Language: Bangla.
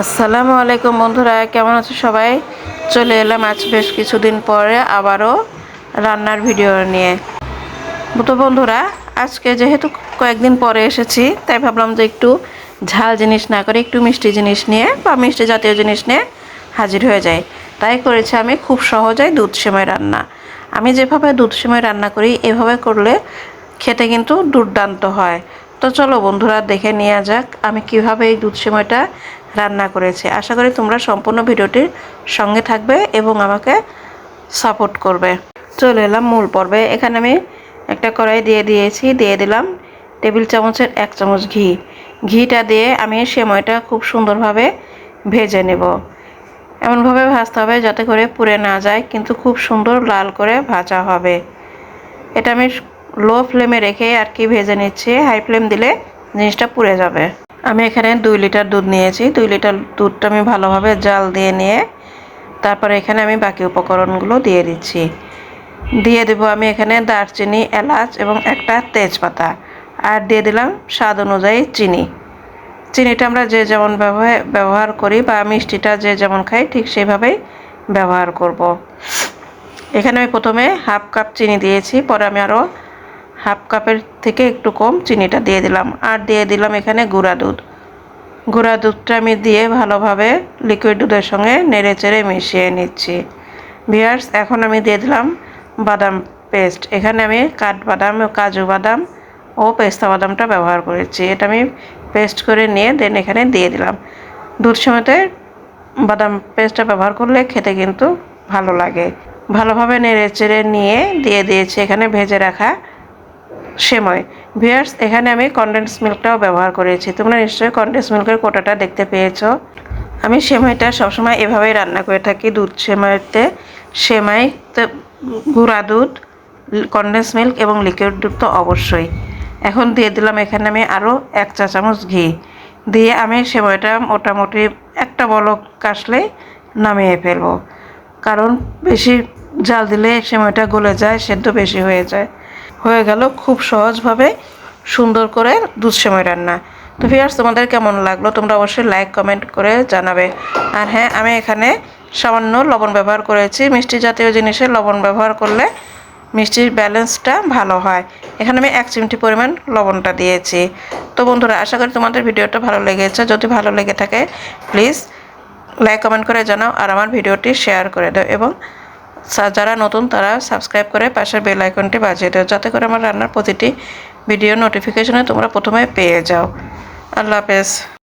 আসসালামু আলাইকুম বন্ধুরা, কেমন আছো সবাই? চলে এলাম আজ বেশ কিছুদিন পরে আবারও রান্নার ভিডিও নিয়ে। তো বন্ধুরা, আজকে যেহেতু কয়েকদিন পরে এসেছি, তাই ভাবলাম যে একটু ঝাল জিনিস না করে একটু মিষ্টি জিনিস নিয়ে বা মিষ্টি জাতীয় জিনিস নিয়ে হাজির হয়ে যাই। তাই করেছি আমি খুব সহজেই দুধ সেমাই রান্না। আমি যেভাবে দুধ সেমাই রান্না করি এভাবে করলে খেতে কিন্তু দুর্দান্ত হয়। তো চলো বন্ধুরা, দেখে নেওয়া যাক আমি কিভাবে এই দুধ সেমাইটা রান্না করেছি। আশা করি তোমরা সম্পূর্ণ ভিডিওটির সঙ্গে থাকবে এবং আমাকে সাপোর্ট করবে। চলে এলাম মূল পর্বে। এখানে আমি একটা কড়াই দিয়ে দিলাম টেবিল চামচের 1 চামচ ঘি। ঘিটা দিয়ে আমি সেমাইটা খুব সুন্দরভাবে ভেজে নেব। এমনভাবে ভাজতে হবে যাতে করে পুড়ে না যায়, কিন্তু খুব সুন্দর লাল করে ভাজা হবে। এটা আমি লো ফ্লেমে রেখে আর কি ভেজে নিচ্ছি। হাই ফ্লেম দিলে জিনিসটা পুড়ে যাবে। আমি এখানে 2 লিটার দুধ নিয়েছি। 2 লিটার দুধটা আমি ভালোভাবে জাল দিয়ে নিয়ে তারপরে এখানে আমি বাকি উপকরণগুলো দিয়ে দিচ্ছি। দিয়ে দেবো আমি এখানে দারচিনি, এলাচ এবং একটা তেজপাতা, আর দিয়ে দিলাম স্বাদ অনুযায়ী চিনি। চিনিটা আমরা যে যেমন ব্যবহার করি বা মিষ্টিটা যে যেমন খাই ঠিক সেইভাবেই ব্যবহার করব। এখানে আমি প্রথমে হাফ কাপ চিনি দিয়েছি, পরে আমি আরও হাফ কাপের থেকে একটু কম চিনিটা দিয়ে দিলাম। আর দিয়ে দিলাম এখানে গুঁড়া দুধ। গুঁড়া দুধটা আমি দিয়ে ভালোভাবে লিকুইড দুধের সঙ্গে নেড়ে চেড়ে মিশিয়ে নিচ্ছি। ভিউয়ার্স, এখন আমি দিয়ে দিলাম বাদাম পেস্ট। এখানে আমি কাঠবাদাম, কাজু বাদাম ও পেস্তা বাদামটা ব্যবহার করেছি। এটা আমি পেস্ট করে নিয়ে দেন এখানে দিয়ে দিলাম। দুধ সময়তে বাদাম পেস্টটা ব্যবহার করলে খেতে কিন্তু ভালো লাগে। ভালোভাবে নেড়ে চেড়ে নিয়ে দিয়ে দিয়েছি এখানে ভেজে রাখা সেমাই। ভিউয়ার্স, এখানে আমি কনডেন্স মিল্কটাও ব্যবহার করেছি। তোমরা নিশ্চয়ই কনডেন্স মিল্কের কোটাটা দেখতে পেয়েছো। আমি সেমাইটা সবসময় এভাবেই রান্না করে থাকি। দুধ সেমাইতে সেমাই, গুঁড়া দুধ, কনডেন্স মিল্ক এবং লিকুইড দুধ তো অবশ্যই। এখন দিয়ে দিলাম এখানে আমি আরও 1 চা চামচ ঘি। দিয়ে আমি সেমাইটা মোটামুটি একটা বলক আসলেই নামিয়ে ফেলবো, কারণ বেশি জাল দিলে সেমাইটা গলে যায়, সেদ্ধ বেশি হয়ে যায়। হয়ে গেল খুব সহজভাবে সুন্দর করে দুধ সেমাই রান্না। তো ভিউয়ার্স, তোমাদের কেমন লাগলো তোমরা অবশ্যই লাইক কমেন্ট করে জানাবে। আর হ্যাঁ, আমি এখানে সামান্য লবণ ব্যবহার করেছি। মিষ্টি জাতীয় জিনিসে লবণ ব্যবহার করলে মিষ্টির ব্যালেন্সটা ভালো হয়। এখানে আমি 1 চিমটি পরিমাণ লবণটা দিয়েছি। তো বন্ধুরা, আশা করি তোমাদের ভিডিওটা ভালো লেগেছে। যদি ভালো লেগে থাকে প্লিজ লাইক কমেন্ট করে জানাও আর আমার ভিডিওটি শেয়ার করে দাও, এবং যারা নতুন তারা সাবস্ক্রাইব করে পাশের বেল আইকনটি বাজিয়ে দাও, যাতে করে আমার রান্নার প্রতিটি ভিডিও নোটিফিকেশনে তোমরা প্রথমে পেয়ে যাও। আল্লাহ হাফেজ।